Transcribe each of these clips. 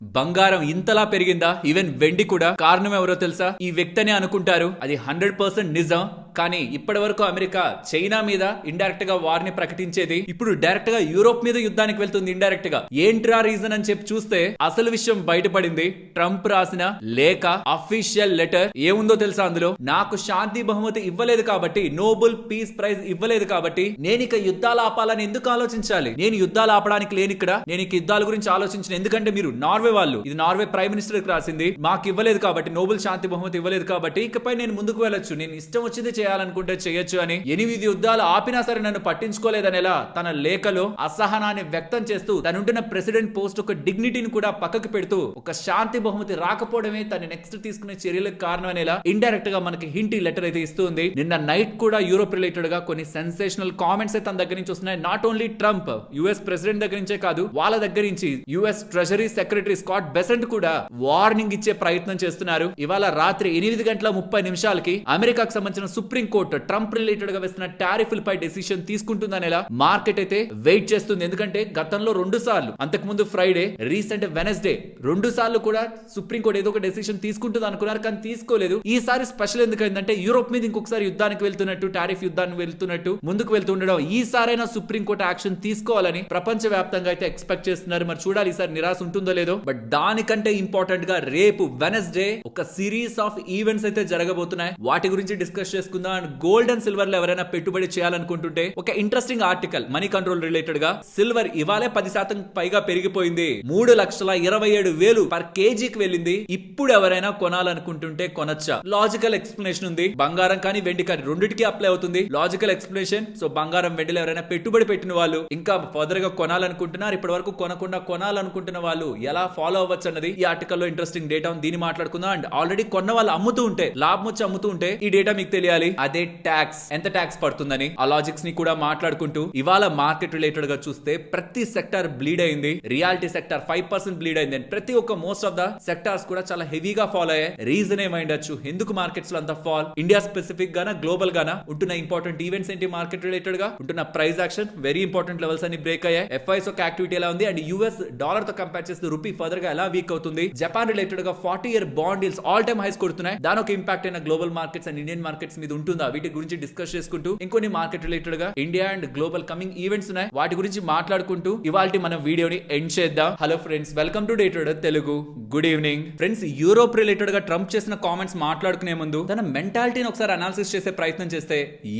బంగారం ఇంతలా పెరిగిందా? ఈవెన్ వెండి కూడా. కారణం ఎవరో తెలుసా? ఈ వ్యక్తి అని అనుకుంటారు. అది 100% నిజం. కానీ ఇప్పటి వరకు అమెరికా చైనా మీద ఇండైరెక్ట్ గా వార్ ని ప్రకటించేది ఇప్పుడు డైరెక్ట్ గా యూరోప్ మీద యుద్ధానికి వెళ్తుంది ఇండైరెక్ట్ గా. ఏంట్రా రీజన్ అని చెప్పి చూస్తే అసలు విషయం బయటపడింది. ట్రంప్ రాసిన లేఖ, అఫీషియల్ లెటర్ ఏముందో తెలుసా? అందులో నాకు శాంతి బహుమతి ఇవ్వలేదు కాబట్టి, నోబెల్ పీస్ ప్రైజ్ ఇవ్వలేదు కాబట్టి నేను ఇక యుద్ధాలు ఆపాలని ఎందుకు ఆలోచించాలి? నేను యుద్ధాలు ఆపడానికి లేని ఇక్కడ. నేను ఇక యుద్ధాల గురించి ఆలోచించిన ఎందుకంటే మీరు నార్వే వాళ్ళు, ఇది నార్వే ప్రైమ్ మినిస్టర్ కి రాసింది. మాకు ఇవ్వలేదు కాబట్టి, నోబెల్ శాంతి బహుమతి ఇవ్వలేదు కాబట్టి ఇకపై నేను ముందుకు వెళ్ళొచ్చు, నేను ఇష్టం వచ్చింది చేయాలనుకుంటే చేయొచ్చు అని. 8 యుద్ధాలు ఆపినా సరే నన్ను పట్టించుకోలేదనేలా తన లేఖలో అసహనాన్ని వ్యక్తం చేస్తూ తనుంటున్న ప్రెసిడెంట్ పోస్ట్ ఒక డిగ్నిటీని కూడా పక్కకు పెడుతూ ఒక శాంతి బహుమతి రాకపోవడమే తన నెక్స్ట్ తీసుకునే చర్యలకు కారణం అనేలా ఇండైరెక్ట్ గా మనకి హింట్ లెటర్ అయితే ఇస్తుంది. నిన్న నైట్ కూడా యూరోప్ రిలేటెడ్ గా కొన్ని సెన్సేషనల్ కామెంట్స్ తన దగ్గర నుంచి వస్తున్నాయి. Not only Trump, US president దగ్గర నుంచే కాదు, వాళ్ళ దగ్గర నుంచి US treasury secretary Scott Besant కూడా వార్నింగ్ ఇచ్చే ప్రయత్నం చేస్తున్నారు. ఇవాళ రాత్రి 8:30 అమెరికాకు సంబంధించిన సుప్రీం కోర్టు ట్రంప్ రిలేటెడ్ గా వేస్తున్న టారిఫ్లపై డెసిషన్ తీసుకుంటుందనేలా మార్కెట్ అయితే వెయిట్ చేస్తుంది. ఎందుకంటే గతంలో 2 సార్లు, అంతకుముందు ఫ్రైడే, రీసెంట్ వెనస్డే 2 సార్లు కూడా సుప్రీం కోర్టు ఏదో ఒక డెసిషన్ తీసుకుంటుంది అనుకున్నారు, కానీ తీసుకోలేదు. ఈసారి స్పెషల్ ఎందుకంటే యూరోప్ మీద ఇంకొకసారి యుద్ధానికి వెళ్తున్నట్టు, టారిఫ్ యుద్ధానికి వెళ్తున్నట్టు ముందుకు వెళ్తుండడం, ఈసారైనా సుప్రీం కోర్టు యాక్షన్ తీసుకోవాలని ప్రపంచ వ్యాప్తంగా అయితే ఎక్స్పెక్ట్ చేస్తున్నారు. మరి చూడాలి ఈసారి నిరాశ ఉంటుందో లేదో. బట్ దానికంటే ఇంపార్టెంట్ గా రేపు వెనస్డే ఒక సిరీస్ ఆఫ్ ఈవెంట్స్ అయితే జరగబోతున్నాయి. వాటి గురించి డిస్కస్ చేసుకుందాం. గోల్డ్ అండ్ సిల్వర్ లో ఎవరైనా పెట్టుబడి చేయాలనుకుంటుంటే ఒక interesting article money control related గా, సిల్వర్ ఇవాళే 10% పైగా పెరిగిపోయింది. 3,27,000 పర్ కేజీకి వెళ్ళింది. ఇప్పుడు ఎవరైనా కొనాలనుకుంటుంటే కొనొచ్చా? లాజికల్ ఎక్స్ప్లెనేషన్ ఉంది. బంగారం కానీ వెండి కానీ రెండింటికి అప్లై అవుతుంది లాజికల్ ఎక్స్ప్లెనేషన్. సో బంగారం వెండిలో ఎవరైనా పెట్టుబడి పెట్టిన వాళ్ళు, ఇంకా ఫర్దర్ గా కొనాలనుకుంటున్నారు, ఇప్పటి వరకు కొనకుండా కొనాలనుకుంటున్న వాళ్ళు ఎలా ఫాలో అవ్వచ్చు అన్నది ఈ ఆర్టికల్ లో ఇంట్రెస్టింగ్ డేటా ఉంది. దీన్ని మాట్లాడుకుందాం. అండ్ ఆల్రెడీ కొన్న వాళ్ళు అమ్ముతూ ఉంటే, లాభం వచ్చి అమ్ముతూ ఉంటే ఈ డేటా మీకు తెలియాలి. అదే ట్యాక్స్, ఎంత ట్యాక్స్ పడుతుందని ఆ లాజిక్స్ ని కూడా మాట్లాడుకుంటూ ఇవాళ మార్కెట్ రిలేటెడ్ గా చూస్తే ప్రతి సెక్టర్ బ్లీడ్ అయింది. రియాలిటీ సెక్టర్ 5% బ్లీడ్ అయింది. ప్రతి ఒక్క మోస్ట్ ఆఫ్ ద సెక్టార్స్ కూడా చాలా హెవీగా ఫాలో అయ్యాయి. రీజన్ ఏమైండొచ్చు? ఎందుకు మార్కెట్స్ లో అంత ఫాల్? ఇండియా స్పెసిఫిక్ గానా, గ్లోబల్ గానా? ఉంటున్న ఇంపార్టెంట్ ఈవెంట్స్ ఏంటి మార్కెట్ రిలేటెడ్ గా? ఉంటున్న price action, very important levels అన్ని బ్రేక్ అయ్యాయి. ఎఫ్ఐఎస్ ఒక యాక్టివిటీ ఎలా ఉంది? అండ్ యూఎస్ డాలర్ తో కంపేర్ చేస్తే రూపీ ఫర్దర్ గా ఎలా వీక్ అవుతుంది? జపాన్ రిలేటెడ్ గా 40-year bond deals all time highs కొడుతున్నాయి. దాని ఒక ఇంపాక్ట్ అయిన global markets and Indian markets మీద ఉంటుందా? వీటి గురించి డిస్కస్ చేసుకుంటూ ఇంకొన్ని మార్కెట్ రిలేటెడ్ గా India and global coming events ఉన్నాయి, వాటి గురించి మాట్లాడుకుంటూ ఇవాల్టి మనం వీడియోని ఎండ్ చేద్దాం. Hello friends, welcome to day trader Telugu. Good evening friends. Europe related గా ట్రంప్ చేసిన కామెంట్స్ మాట్లాడుకునే ముందు తన మెంటాలిటీని ఒకసారి అనాలిసిస్ చేసే ప్రయత్నం చేస్తే,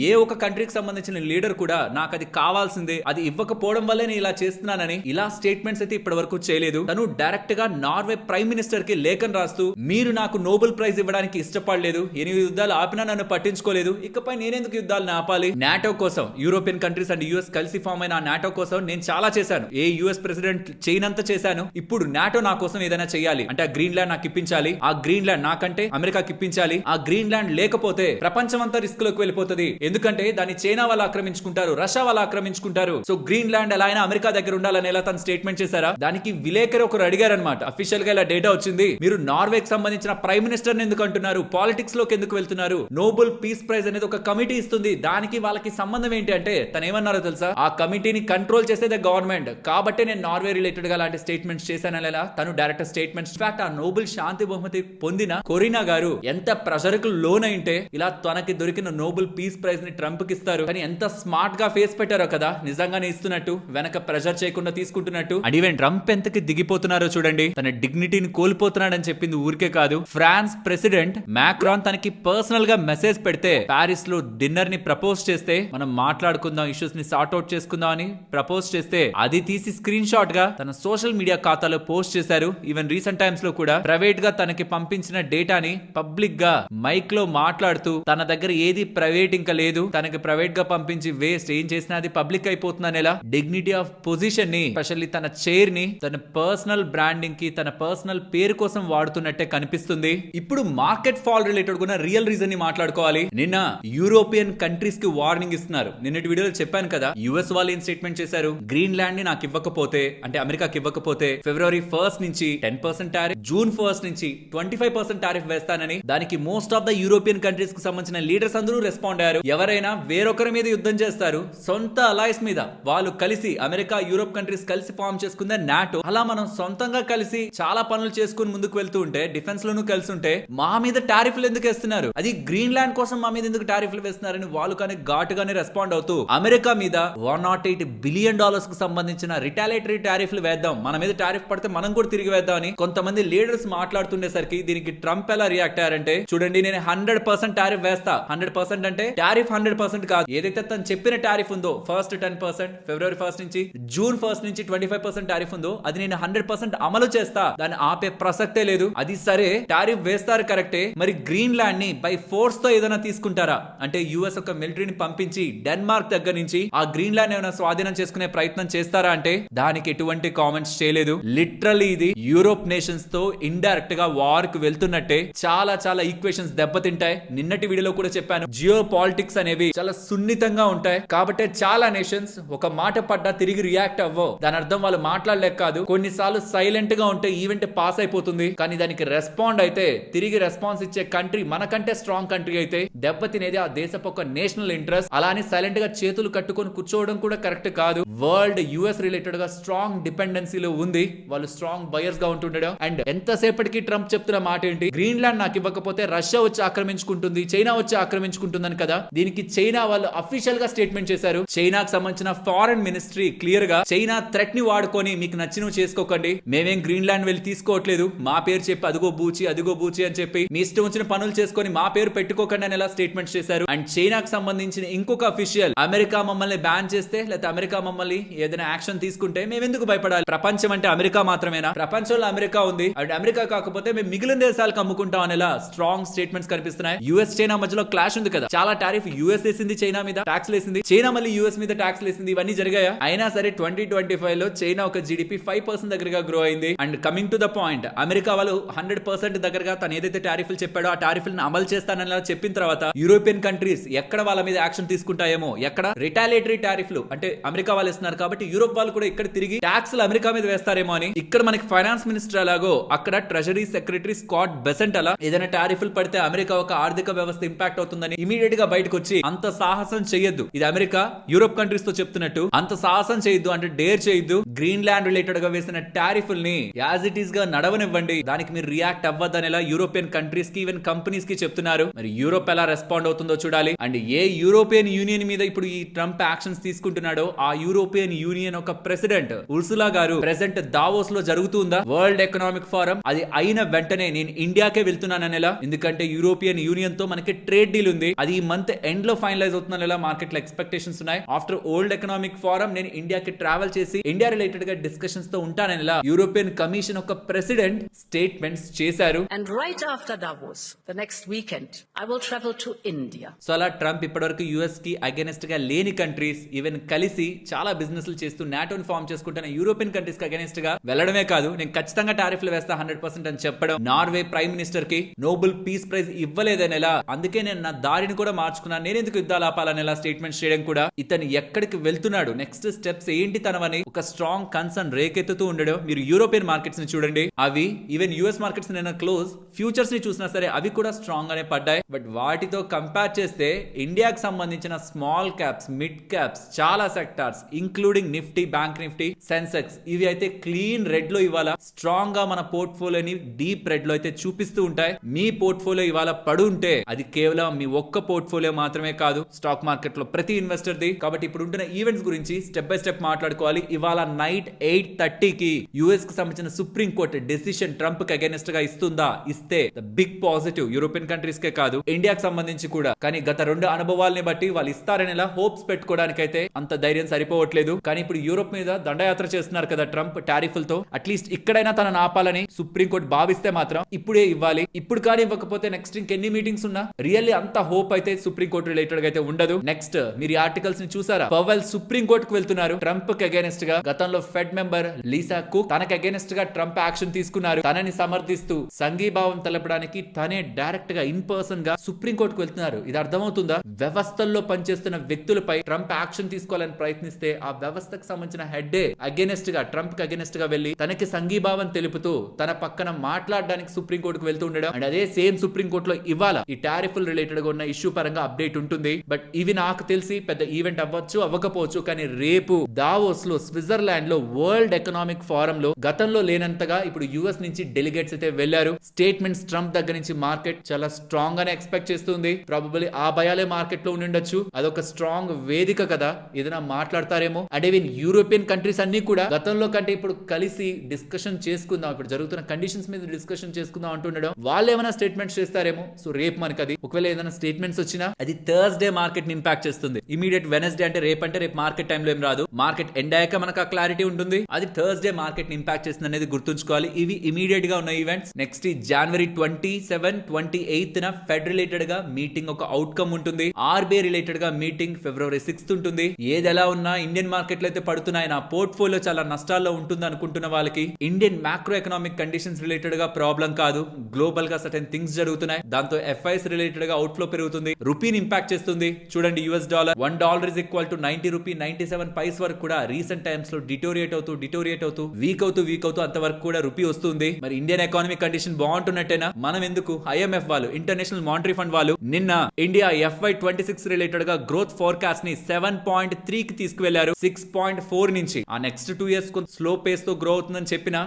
ఏ ఒక కంట్రీకి సంబంధించిన లీడర్ కూడా నాకు అది కావాల్సిందే, అది ఇవ్వకపోవడం వల్లే నేను ఇలా చేస్తున్నానని ఇలా స్టేట్మెంట్స్ అయితే ఇప్పటి వరకు చేయలేదు. తను డైరెక్ట్ గా నార్వే ప్రైమ్ మినిస్టర్ కి లేఖను రాస్తూ, మీరు నాకు నోబెల్ ప్రైజ్ ఇవ్వడానికి ఇష్టపడలేదు, 8 యుద్ధాలు ఆపినా నన్ను పట్టించుకోలేదు, ఇకపై నేనెందుకు యుద్ధాలను ఆపాలి? నాటో కోసం, యూరోపియన్ కంట్రీస్ అండ్ యుఎస్ కలిసి ఫామ్ అయిన నాటో కోసం నేను చాలా చేశాను. ఏ యుఎస్ ప్రెసిడెంట్ చేయనంత చేశాను. ఇప్పుడు నాటో నా కోసం ఏదైనా చేయాలి అంటే ఆ గ్రీన్ ల్యాండ్ నాకు ఇప్పించాలి. ఆ గ్రీన్ ల్యాండ్ నాకంటే అమెరికాకి ఇప్పించాలి. ఆ గ్రీన్ ల్యాండ్ లేకపోతే ప్రపంచం అంతా రిస్క్ లోకి వెళ్ళిపోతుంది. ఎందుకంటే దాన్ని చైనా వాళ్ళు ఆక్రమించుకుంటారు, రష్యా వాళ్ళు ఆక్రమించుకుంటారు. సో గ్రీన్ ల్యాండ్ ఎలా అయినా అమెరికా దగ్గర ఉండాలనేలా తను స్టేట్మెంట్ చేశారా? దానికి విలేకరు ఒకరు అడిగారనమాట. అఫీషియల్ గా ఇలా డేటా వచ్చింది, మీరు నార్వేకి సంబంధించిన ప్రైమ్ మినిస్టర్ ఎందుకు అంటున్నారు? పాలిటిక్స్ లోకి ఎందుకు వెళ్తున్నారు? నోబెల్ పీస్ ప్రైజ్ అనేది ఒక కమిటీ ఇస్తుంది, దానికి వాళ్ళకి సంబంధం ఏంటి అంటే తను ఏమన్నారో తెలుసా? ఆ కమిటీని కంట్రోల్ చేసేదే గవర్నమెంట్, కాబట్టి నేను నార్వే రిలేటెడ్ గా అలాంటి స్టేట్మెంట్స్ చేశాననేలా తను డైరెక్ట్ స్టేట్మెంట్స్. ఇన్ఫాక్ట్ ఆ నోబెల్ శాంతి బహుమతి పొందిన కొరీనా గారు ఎంత ప్రెషర్ కు లోన్ అయింటే ఇలా తనకి దొరికిన నోబెల్ పీస్ ప్రైజ్ ని ట్రంప్ కి ఇస్తారు. కానీ ఎంత స్మార్ట్ గా ఫేస్ పెట్టారో కదా, నిజంగానే ఇస్తున్నట్టు, వెనక ప్రెషర్ చేయకుండా తీసుకుంటున్నట్టు. అండ్ ఈవెన్ ట్రంప్ ఎంతకి దిగిపోతున్నారో చూడండి. తన డిగ్నిటీని కోల్పోతున్నాడని చెప్పింది ఊరికే కాదు. ఫ్రాన్స్ ప్రెసిడెంట్ మ్యాక్రాన్ తనకి పర్సనల్ గా మెసేజ్ పెడితే, ప్యారిస్ లో డిన్నర్ ని ప్రపోజ్ చేస్తే, మనం మాట్లాడుకుందాం, ఇష్యూస్ ని సార్ట్ అవుట్ చేసుకుందాం అని ప్రపోజ్ చేస్తే, అది తీసి స్క్రీన్ షాట్ గా తన సోషల్ మీడియా ఖాతాలో పోస్ట్ చేశారు. ఈవెన్ రీసెంట్ టైమ్స్ లో కూడా ప్రైవేట్ గా తనకి పంపించిన డేటాని పబ్లిక్ గా మైక్ లో మాట్లాడుతూ, తన దగ్గర ఏది ప్రైవేట్ ఇంకా లేదు, తనకి ప్రైవేట్ గా పంపించి వేస్ట్, ఏం చేసినా అది పబ్లిక్ అయిపోతుందనేలా డిగ్నిటీ ఆఫ్ పొజిషన్ ని, స్పెషల్లీ తన చైర్ ని తన పర్సనల్ బ్రాండింగ్ కి, తన పర్సనల్ పేరు కోసం వాడుతున్నట్టే కనిపిస్తుంది. ఇప్పుడు మార్కెట్ ఫాల్ రిలేటెడ్ కూడా రియల్ రీజన్ ని మాట్లాడుకోవాలి. నిన్న యూరోపియన్ కంట్రీస్ కి వార్నింగ్ ఇస్తున్నారు. నిన్నటి వీడియోలో చెప్పాను కదా, యుఎస్ వాళ్ళు ఏం స్టేట్మెంట్ చేశారు? గ్రీన్ ల్యాండ్ ని నాకు ఇవ్వకపోతే, అంటే అమెరికాకి ఇవ్వకపోతే February 1st నుంచి 10% టారిఫ్, జూన్ 1 నుంచి 25% టారిఫ్ వేస్తానని దానికి most of the European countries కు సంబంధించిన లీడర్స్ అందరూ రెస్పాండ్ అయ్యారు. ఎవరైనా వేరొకరి మీద యుద్ధం చేస్తారు, సొంత అలయన్స్ మీద వాళ్ళు కలిసి అమెరికా యూరోప్ కంట్రీస్ కలిసి ఫామ్ చేసుకుందే నాటో. అలా మనం సొంతంగా కలిసి చాలా పనులు చేసుకుని ముందుకు వెళ్తూ ఉంటే, డిఫెన్స్ లోనూ కలిసి ఉంటే మా మీద టారిఫ్లు ఎందుకు వేస్తున్నారు, అది గ్రీన్లాండ్ కోసం మా మీద ఎందుకు టారిఫ్లు వేస్తున్నారని వాళ్ళు కానీ ఘాటుగానే రెస్పాండ్ అవుతూ అమెరికా మీద $108 బిలియన్ కు సంబంధించిన రిటాలిటరీ టారిఫ్లు వేద్దాం, మన మీద టారిఫ్ పడితే మనం కూడా తిరిగి వేద్దాం అని కొంతమంది లీడర్స్ మాట్లాడుతుండేసరికి దీనికి ట్రంప్ ఎలా రియాక్ట్ అయ్యారంటే, చూడండి నేను 100% టారిఫ్ వేస్తా. 100% అంటే టారిఫ్ 100% కాదు, ఏదైతే తను చెప్పిన టారిఫ్ ఉందో ఫస్ట్ 10%, ఫిబ్రవరి 1 నుంచి జూన్ 1 నుంచి 25% టారిఫ్ ఉందో అది నేను 100% అమలు చేస్తా, దాన్ని ఆపే ప్రసక్తే లేదు. అది సరే టారిఫ్ వేస్తారు కరెక్టే, మరి గ్రీన్లాండ్ ని బై ఫోర్స్ తో ఏదైనా తీసుకుంటారా అంటే యుఎస్ ఒక మిలిటరీని పంపించి డెన్మార్క్ దగ్గర నుంచి ఆ గ్రీన్లాండ్ ఏమైనా స్వాధీనం చేసుకునే ప్రయత్నం చేస్తారా అంటే దానికి ఎటువంటి కామెంట్స్ చేయలేదు. లిటరల్లీ ఇది యూరోప్ నేషన్స్ తో ఇండైరెక్ట్ గా వార్ కు వెళ్తున్నట్టే. చాలా చాలా ఈక్వేషన్స్ దెబ్బతింటాయి. నిన్నటి వీడియోలో కూడా చెప్పాను, జియో పాలిటిక్స్ అనేవి చాలా సున్నితంగా ఉంటాయి కాబట్టి చాలా నేషన్స్ ఒక మాట పడ్డా తిరిగి రియాక్ట్ అవ్వవు. దాని అర్థం వాళ్ళు మాట్లాడలేక కాదు, కొన్నిసార్లు సైలెంట్ గా ఉంటే ఈవెంట్ పాస్ అయిపోతుంది, కానీ దానికి రెస్పాండ్ అయితే తిరిగి రెస్పాన్స్ ఇచ్చే కంట్రీ మనకంటే స్ట్రాంగ్ కంట్రీ అయితే దెబ్బతినేది ఆ దేశపు ఒక నేషనల్ ఇంట్రెస్ట్. అలా అని సైలెంట్ గా చేతులు కట్టుకొని కూర్చోవడం కూడా కరెక్ట్ కాదు. వరల్డ్ యుఎస్ రిలేటెడ్ గా స్ట్రాంగ్ డిపెండెన్సీలో ఉంది, వాళ్ళు స్ట్రాంగ్ బయర్స్ గా ఉంటుండడం. అండ్ ఎంతసేపటికి ట్రంప్ చెప్తున్న మాట ఏంటి, గ్రీన్లాండ్ నాకు ఇవ్వకపోతే రష్యా వచ్చి ఆక్రమించుకుంటుంది, చైనా వచ్చి ఆక్రమించుకుంటుందని కదా. దీనికి చైనా వాళ్ళు అఫీషియల్ గా స్టేట్మెంట్ చేశారు. చైనాకు సంబంధించిన ఫారెన్ మినిస్ట్రీ క్లియర్ గా చైనా థ్రెట్ ని వాడుకొని మీకు నచ్చినవి చేసుకోకండి, మేమేం గ్రీన్లాండ్ వెళ్ళి తీసుకోవట్లేదు, మా పేరు చెప్పి అదిగో బూచి అని చెప్పి మీ ఇష్టం వచ్చిన పనులు చేసుకొని మా పేరు పెట్టుకోకండి అని ఎలా స్టేట్మెంట్ చేశారు. అండ్ చైనాకు సంబంధించిన ఇంకొక అఫీషియల్, అమెరికా మమ్మల్ని బ్యాన్ చేస్తే లేకపోతే అమెరికా మమ్మల్ని ఏదైనా యాక్షన్ తీసుకుంటే మేమెందుకు భయపడాలి, ప్రపంచం అంటే అమెరికా మాత్రమేనా, ప్రపంచంలో అమెరికా ఉంది, అండ్ అమెరికా కాకపోతే మేము మిగిలిన దేశాలకు అమ్ముకుంటాం అనేలా స్ట్రాంగ్ స్టేట్మెంట్స్ కనిపిస్తున్నాయి. యుఎస్ చైనా మధ్యలో క్లాష్ ఉంది కదా, చాలా టారిఫ్ యుఎస్ వేసింది, చైనా మీద ట్యాక్స్ వేసింది, చైనా మళ్ళీ యుఎస్ మీద ట్యాక్స్ వేసింది, ఇవన్నీ జరిగాయా? అయినా సరే 2025 లో చైనా ఒక జీడిపి 5% దగ్గరగా గ్రో అయింది. And coming to the point, America వాళ్ళు 100% దగ్గరగా తను ఏదైతే టారిఫ్లు చెప్పాడో ఆ టారిఫ్లను అమలు చేస్తానని చెప్పిన తర్వాత యూరోపియన్ కంట్రీస్ ఎక్కడ వాళ్ళ మీద యాక్షన్ తీసుకుంటాయేమో, ఎక్కడ రిటాలిటరీ టారిఫ్లు అంటే అమెరికా వాళ్ళు ఇస్తున్నారు కాబట్టి యూరోప్ వాళ్ళు కూడా ఇక్కడ తిరిగి ట్యాక్స్లు అమెరికా మీద వేస్తారేమో అని. ఇక్కడ మనకి ఫైనాన్స్ మినిస్టర్ అలాగో అక్కడ ట్రెజరీ సెక్రటరీ స్కాట్ బెసెంట్ అలా ఏదైనా టారిఫ్లు పడితే అమెరికా ఒక ఆర్థిక వ్యవస్థ ఇంపాక్ట్ అవుతుందని ఇమీడియట్ గా బయటకు వచ్చి అంత సాహసం చేయొద్దు, ఇది అమెరికా యూరోప్ కంట్రీస్ తో చెప్తున్నట్టు, అంత సాహసం చేయొద్దు అంటే డేర్ చేయొద్దు, గ్రీన్లాండ్ రిలేటెడ్ గా వేసిన టారిఫ్ల్ని యాజ్ ఇట్ ఈస్ గా నడవనివ్వండి, దానికి మీరు రియాక్ట్ అవ్వద్దనేలా యూరోపియన్ కంట్రీస్ కి ఈవెన్ కంపెనీస్ కి చెప్తున్నారు. మరి యూరోప్ ఎలా రెస్పాండ్ అవుతుందో చూడాలి. అండ్ ఏ యూరోపియన్ యూనియన్ మీద ఇప్పుడు ఈ ట్రంప్ యాక్షన్స్ తీసుకుంటున్నాడో ఆ యూరోపియన్ యూనియన్ ఒక ప్రెసిడెంట్ ఉర్సులా గారు ప్రెసెంట్ దావోస్ లో జరుగుతుందా వరల్డ్ ఎకనామిక్ ఫోరం, అది అయిన వెంటనే నేను ఇండియాకే వెళ్తున్నాననేలా, ఎందుకంటే యూరోపియన్ యూనియన్ తో మనకి ట్రేడ్ డీల్ ఉంది, అది ఈ మంత్ ఎండ్ లో ఫైనలైజ్ అవుతుందనేలా మార్కెట్ లో ఎక్స్పెక్టేషన్స్ ఉన్నాయి. ఆఫ్టర్ వరల్డ్ ఎకనామిక్ ఫోరం నేను ఇండియాకి ట్రావెల్ చేసి ఇండియా రిలేటెడ్ గా డిస్కషన్స్ తో ఉంటాననేలా యూరోపియన్ కమిషన్ ఒక ప్రెసిడెంట్ స్టేట్మెంట్స్ చేశారు. And right after Davos, the next weekend, I will travel to India. So అలా ట్రంప్ ఇప్పటివరకు యుఎస్ కి అగైనెస్ట్ గా లేని కంట్రీస్ ఈవెన్ కలిసి చాలా బిజినెస్లు చేస్తూ నాటోని ఫామ్ చేసుకుంటున్న యూరోపియన్ కంట్రీస్ కి అగైనెస్ట్ గా వెళ్ళడమే కాదు, నేను ఖచ్చితంగా టారిఫ్లు వేస్తా 100% అని చెప్పడం, నార్వే ప్రైమ్ మినిస్టర్ కి నోబెల్ పీస్ ప్రైజ్ ఇవ్వలేదనేలా, అందుకే నేను నా దారిని కూడా మార్చుకున్నాను, నేను ఎందుకు యుద్ధాలు ఆపాలనేలా స్టేట్మెంట్స్ చేయడం కూడా, ఇతను ఎక్కడికి వెళ్తున్నాడు, నెక్స్ట్ స్టెప్స్ ఏంటి తనవని ఒక స్ట్రాంగ్ కన్సర్న్ రేకెత్తుతూ ఉండడం. మీరు యూరోపియన్ మార్కెట్స్ ని చూడండి, అవి ఈవెన్ యుఎస్ మార్కెట్స్ నిన్న క్లోజ్ ఫ్యూచర్స్ ని చూసినా సరే అవి కూడా స్ట్రాంగ్ గానే పడ్డాయి. బట్ వాటితో కంపేర్ చేస్తే ఇండియాకి సంబంధించిన స్మాల్ క్యాప్స్, మిడ్ క్యాప్స్, చాలా sectors including Nifty, bank Nifty, Sensex, ఇవి అయితే క్లీన్ రెడ్ లో ఇవాళ స్ట్రాంగ్ గా మన పోర్ట్ఫోలియోని డీప్ రెడ్ లో అయితే చూపిస్తూ ఉంటాయి. మీ పోర్ట్ఫోలియో ఇవాళ పడుంటే అది కేవలం మీ ఒక్క పోర్ట్ఫోలియో మాత్రమే కాదు, స్టాక్ మార్కెట్ లో ప్రతి ఇన్వెస్టర్ ది. కాబట్టి ఇప్పుడు ఉంటున్న ఈవెంట్స్ గురించి స్టెప్ బై స్టెప్ మాట్లాడుకోవాలి. ఇవాళ నైట్ 8:30కి యుఎస్ కి సంబంధించిన సుప్రీం కోర్టు డెసిషన్ ట్రంప్ కి అగైనెస్ట్ గా ఇస్తుందా, ఇస్తే the big positive European countries కే కాదు ఇండియాకి సంబంధించి కూడా. కానీ గత 2 అనుభవాల్ని బట్టి వాళ్ళు ఇస్తారనేలా హోప్స్ పెట్టుకోవడానికైతే అంత ధైర్యం సరిపోవట్లేదు. కానీ ఇప్పుడు యూరోప్ మీద దండయాత్ర చేస్తున్నారు కదా ట్రంప్ టారిఫ్లతో, అట్లీస్ట్ ఇక్కడైనా తనను ఆపాలని సుప్రీం కోర్టు భావిస్తే మాత్రం ఇప్పుడే ఇవ్వాలి. ఇప్పుడు కానీ ఇవ్వకపోతే నెక్స్ట్ ఇంకెన్ని మీటింగ్స్ ఉన్నా రియల్లీ అంత హోప్ అయితే సుప్రీం కోర్టు రిలేటెడ్ గా అయితే ఉండదు. నెక్స్ట్ మీరు ఈ ఆర్టికల్స్ ని చూసారా, పవెల్ సుప్రీం కోర్టుకు వెళ్తున్నారు ట్రంప్ కి అగైనెస్ట్ గా. గతంలో ఫెడ్ మెంబర్ లీసా కుక్ తనకి అగైనెస్ట్ గా ట్రంప్ యాక్షన్ తీసుకున్నారు, తనని సమర్థిస్తూ సంఘీభావం తెలపడానికి తనే డైరెక్ట్ గా ఇన్ పర్సన్ గా సుప్రీం కోర్టుకు వెళ్తున్నారు. ఇది అర్థమవుతుందా? వ్యవస్థల్లో పనిచేస్తున్న వ్యక్తులపై ట్రంప్ యాక్షన్ తీసుకోవాలని ప్రయత్నిస్తే ఆ వ్యవస్థకు సంబంధించిన హెడ్ అగైనెస్ట్ గా ట్రంప్ కి అగైనెస్ట్ గా వెళ్లి తనకి సంఘీభావం తెలుపుతూ చెబుతూ తన పక్కన మాట్లాడడానికి సుప్రీంకోర్టుకు వెళ్తూ ఉండడం అండ్ అదే సేమ్ సుప్రీంకోర్టులో ఇవాళ ఈ టారిఫ్ రిలేటెడ్ గా ఉన్న ఇష్యూ పరంగా అప్డేట్ ఉంటుంది. బట్ ఇవి నాకు తెలిసి పెద్ద ఈవెంట్ అవ్వచ్చు అవ్వకపోవచ్చు, కానీ రేపు దావోస్ లో స్విట్జర్లాండ్ లో వరల్డ్ ఎకనామిక్ ఫోరం లో గతంలో లేనంతగా ఇప్పుడు యుఎస్ నుంచి డెలిగేట్స్ అయితే వెళ్లారు. స్టేట్మెంట్స్ ట్రంప్ దగ్గర నుంచి మార్కెట్ చాలా స్ట్రాంగ్ గానే ఎక్స్పెక్ట్ చేస్తుంది. ప్రాబబుల్లీ ఆ భయాలే మార్కెట్ లో ఉండొచ్చు. అదొక స్ట్రాంగ్ వేదిక కదా, ఏదైనా మాట్లాడతారేమో. అండ్ ఈవెన్ యూరోపియన్ కంట్రీస్ అన్ని కూడా గతంలో కంటే ఇప్పుడు కలిసి డిస్కషన్ చేసుకుందాం, ఇప్పుడు జరుగుతున్న కండిషన్స్ మీద డిస్కషన్ చేసుకుందాం అంటుండడం, వాళ్ళు ఏమైనా స్టేట్మెంట్స్ చేస్తారేమో. సో రేపు మనకి అది ఒకవేళ ఏదైనా స్టేట్మెంట్స్ వచ్చినా అది థర్స్డే మార్కెట్ ని ఇంపాక్ట్ చేస్తుంది. ఇమీడియట్ వెనస్డే అంటే రేపు మార్కెట్ టైంలో ఏం రాదు, మార్కెట్ ఎండ్ అయ్యాక మనకు ఆ క్లారిటీ ఉంటుంది. అది థర్స్డే మార్కెట్ ని ఇంపాక్ట్ చేస్తుంది అనేది గుర్తుంచుకోవాలి. ఇవి ఇమీడియట్ గా ఉన్న ఈవెంట్స్. నెక్స్ట్ జనవరి 27, 28 ఫెడ్ రిలేటెడ్ గా మీటింగ్ ఒక అవుట్కమ్ ఉంటుంది. ఆర్బీఐ రిలేటెడ్ గా మీటింగ్ ఫిబ్రవరి 6 ఉంటుంది. ఏది ఎలా ఉన్నా ఇండియన్ మార్కెట్లు అయితే పడుతున్నాయి, నా పోర్ట్ఫోలియో చాలా నష్టాల్లో ఉంటుంది అనుకుంటున్న వాళ్ళకి Indian macro economic conditions related గా ప్రాబ్లం కాదు, గ్లోబల్ గా సర్టెన్ థింగ్స్ జరుగుతున్నాయి. దాంతో ఎఫ్ఐఎస్ రిలేటెడ్ గా అవుట్ఫ్లో పెరుగుతుంది, రూపీని ఇంపాక్ట్ చేస్తుంది. చూడండి US dollar $1 is equal to 90 rupee 97 paise వరకు కూడా రీసెంట్ టైమ్స్ లో డిటోరియేట్ అవుతూ వీక్ అవుతూ అంతవరకు కూడా రూపీ వస్తుంది. మరి ఇండియన్ ఎకానమిక్ కండిషన్ బాగుంటున్నట్టేనా? మనం ఎందుకు ఐఎంఎఫ్ వాళ్ళు, ఇంటర్నేషనల్ మానిటరీ ఫండ్ వాళ్ళు నిన్న ఇండియా FY26 రిలేటెడ్ గా గ్రోత్ ఫోర్కాస్ట్ ని 7.3 కి తీసుకువెళ్లారు. 6.4 నుంచి ఆ నెక్స్ట్ 2 years స్లో పేస్ తో గ్రో అవుతుందని చెప్పిన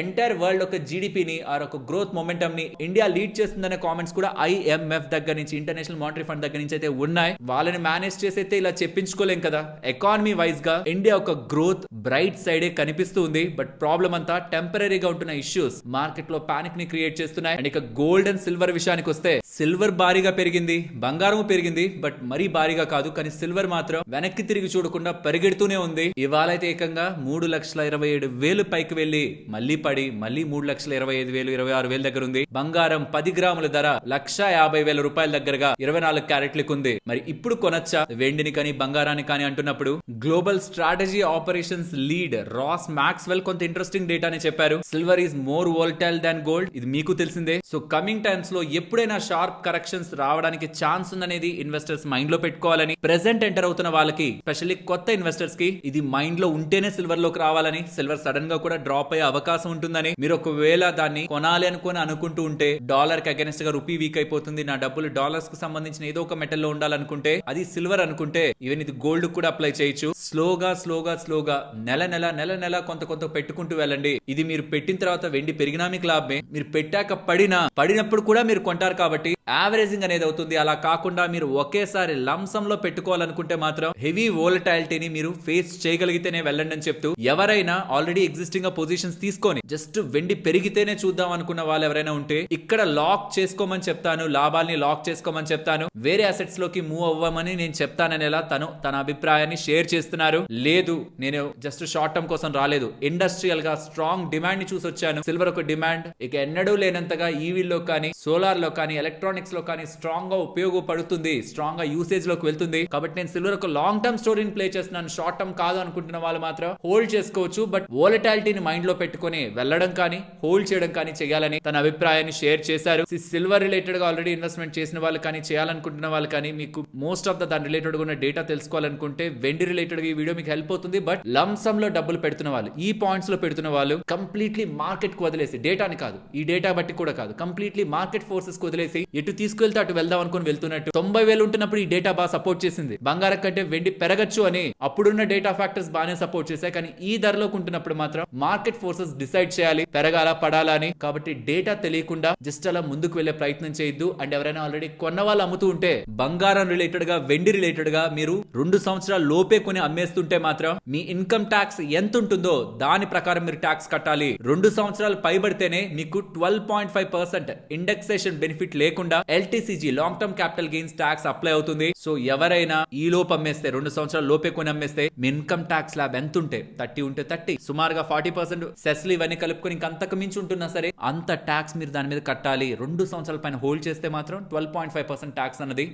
ఎంటైర్ వరల్డ్ ఒక జీడిపిని ఆ ఒక గ్రోత్ మొమెంటమ్ ని ఇండియా లీడ్ చేస్తుందనే కామెంట్స్ కూడా ఐఎంఎఫ్ దగ్గర నుంచి, ఇంటర్నేషనల్ మానిటరీ ఫండ్ దగ్గర నుంచి అయితే ఉన్నాయి. వాళ్ళని మేనేజ్ చేసి అయితే ఇలా చెప్పించుకోలేం కదా. ఎకానమీ వైజ్ గా ఇండియా ఒక గ్రోత్ బ్రైట్ సైడే కనిపిస్తుంది. బట్ ప్రాబ్లం అంతా టెంపరీగా ఉంటున్న ఇష్యూస్ మార్కెట్ లో పానిక్ ని క్రియేట్ చేస్తున్నాయి. అండ్ ఇక గోల్డ్ అండ్ సిల్వర్ విషయానికి వస్తే సిల్వర్ భారీగా పెరిగింది, బంగారం పెరిగింది, బట్ మరీ భారీగా కాదు. కానీ సిల్వర్ మాత్రం వెనక్కి తిరిగి చూడకుండా పరిగెడుతూనే ఉంది. ఇవాళ అయితే ఏకంగా 3,27,000 పైకి వెళ్లి మళ్ళీ పడి మళ్ళీ 3,25,000, 26,000 దగ్గర ఉంది. బంగారం 10 గ్రాముల ధర 1,50,000 రూపాయల దగ్గరగా 24 క్యారెట్లకు ఉంది. మరి ఇప్పుడు కొనొచ్చా వెండిని కానీ బంగారాన్ని కానీ అంటున్నప్పుడు global strategy operations lead Ross Maxwell కొంత ఇంట్రెస్టింగ్ డేటాని చెప్పారు. Silver is more volatile than gold, ఇది మీకు తెలిసిందే. సో కమింగ్ టైమ్స్ లో ఎప్పుడైనా షార్ప్ కరెక్షన్స్ రావడానికి ఛాన్స్ ఉందనేది ఇన్వెస్టర్స్ మైండ్ లో పెట్టుకోవాలని, ప్రెసెంట్ ఎంటర్ అవుతున్న వాళ్ళకి స్పెషల్లీ కొత్త ఇన్వెస్టర్స్ కి ఇది మైండ్ లో ఉంటేనే సిల్వర్ లోకి రావాలని, సిల్వర్ సడన్ గా కూడా డ్రాప్ అయ్యే అవకాశం ఉంటుందని, మీరు ఒకవేళ దాన్ని కొనాలి అనుకుంటూ ఉంటే డాలర్ కి అగైనెస్ట్ గా రూపీ వీక్ అయిపోతుంది, నా డబ్బులు డాలర్స్ కి సంబంధించిన ఏదో ఒక మెటల్ లో ఉండాలనుకుంటే, అది సిల్వర్ అనుకుంటే ఈవెన్ ఇది గోల్డ్ కూడా అప్లై చేయొచ్చు. స్లోగా నెల కొంత పెట్టుకుంటూ వెళ్ళండి. ఇది మీరు పెట్టిన తర్వాత వెండి పెరిగినా మీకు లాభమే, మీరు పెట్టాక పడినప్పుడు కూడా మీరు కొంటారు కాబట్టి యావరేజింగ్ అనేది అవుతుంది. అలా కాకుండా మీరు ఒకేసారి లంసం లో పెట్టుకోవాలనుకుంటే మాత్రం హెవీ వోలటాలిటీని మీరు ఫేస్ చేయగలిగితేనే వెళ్ళండి అని చెప్తూ, ఎవరైనా ఆల్రెడీ ఎగ్జిస్టింగ్ పొజిషన్స్ తీసుకొని జస్ట్ వెండి పెరిగితేనే చూద్దాం అనుకున్న వాళ్ళు ఎవరైనా ఉంటే ఇక్కడ లాక్ చేసుకోమని చెప్తాను, లాభాల్ని లాక్ చేసుకోమని చెప్తాను, వేరే అసెట్స్ లోకి మూవ్ అవ్వమని నేను చెప్తాననేలా తన అభిప్రాయాన్ని షేర్ చేస్తున్నారు. లేదు నేను జస్ట్ షార్ట్ టర్మ్ కోసం రాలేదు, ఇండస్ట్రియల్ గా స్ట్రాంగ్ డిమాండ్ ని చూసి వచ్చాను. సిల్వర్ ఒక డిమాండ్ ఇక ఎన్నడూ లేనంతగా ఈవీలో కానీ సోలార్ లో కానీ ఎలక్ట్రానిక్స్ లో కానీ స్ట్రాంగ్ గా ఉపయోగపడుతుంది, స్ట్రాంగ్ గా యూసేజ్ లోకి వెళ్తుంది. కాబట్టి నేను సిల్వర్ ఒక లాంగ్ టర్మ్ స్టోరీని ప్లే చేస్తున్నాను. షార్ట్ టర్మ్ కాదు అనుకుంటున్న వాళ్ళు మాత్రం హోల్డ్ చేసుకోవచ్చు. బట్ వోలటాలిటీని మైండ్ లో పెట్టుకుని వెళ్ళడం కానీ హోల్డ్ చేయడం కానీ చేయాలని తన అభిప్రాయాన్ని షేర్ చేశారు. సిల్వర్ రిలేటెడ్ గా ఆల్రెడీ ఇన్వెస్ట్మెంట్ చేసిన వాళ్ళు కానీ చేయాలనుకుంటున్న వాళ్ళు కానీ మీకు మోస్ట్ ఆఫ్ దాని రిలేటెడ్ గా ఉన్న డేటా తెలుసుకోవాలనుకుంటే వెండి రిలేటెడ్ గా ఈ వీడియో మీకు హెల్ప్ అవుతుంది. బట్ లంసమ్ లో డబ్బులు పెడుతున్న వాళ్ళు, ఈ పాయింట్స్ లో పెడుతున్న వాళ్ళు కంప్లీట్లీ మార్కెట్ కు వదిలేసి, డేటాని కాదు, ఈ డేటా బట్టి కూడా కాదు, కంప్లీట్లీ మార్కెట్ ఫోర్సెస్ కు వదిలేసి ఎటు తీసుకెళ్తే అటు వెళ్దాం అనుకుని వెళ్తున్నట్టు. 90,000 ఉంటున్నప్పుడు ఈ డేటా బాగా సపోర్ట్ చేసింది, బంగారం కంటే వెండి పెరగచ్చు అని అప్పుడున్న డేటా ఫ్యాక్టర్స్ బాగానే సపోర్ట్ చేశాయి. కానీ ఈ ధరలోకి ఉంటున్నప్పుడు మాత్రం మార్కెట్ ఫోర్సెస్ డిసైడ్ చేయాలి పెరగాల పడాలా అని. కాబట్టి డేటా తెలియకుండా జస్ట్ అలా ముందుకు వెళ్లే ప్రయత్నం చేయొద్దు. అండ్ ఎవరైనా ఆల్రెడీ కొన్న వాళ్ళు అమ్ముతూ ఉంటే బంగారం రిలేటెడ్ గా వెండి రిలేటెడ్ గా మీరు 2 సంవత్సరాల లోపే కొని అమ్మేస్తుంటే మాత్రం మీ ఇన్కమ్ ట్యాక్స్ ఎంత ఉంటుందో దాని ప్రకారం మీరు ట్యాక్స్ కట్టాలి. 2 సంవత్సరాలు పైబడితేనే మీకు 12.5% ఇండెక్సేషన్ బెనిఫిట్ లేకుండా LTCG long term capital gains tax apply అవుతుంది. సో ఎవరైనా ఈ లోపు అమ్మేస్తే, 2 సంవత్సరాల లోపే కొని అమ్మేస్తే మీ ఇన్కమ్ ట్యాక్స్ ల్యాబ్ ఎంత ఉంటే 30 ఉంటే 30, సుమారుగా 40% సెస్లు ఇవన్నీ కలుపుకొని ఇంకంతకు మించి ఉంటున్నా సరే అంత ట్యాక్స్ మీరు దాని మీద కట్టాలి. 2 సంవత్సరాల పైన హోల్డ్ చేస్తే మాత్రం 12.5% ట్యాక్స్ అన్నది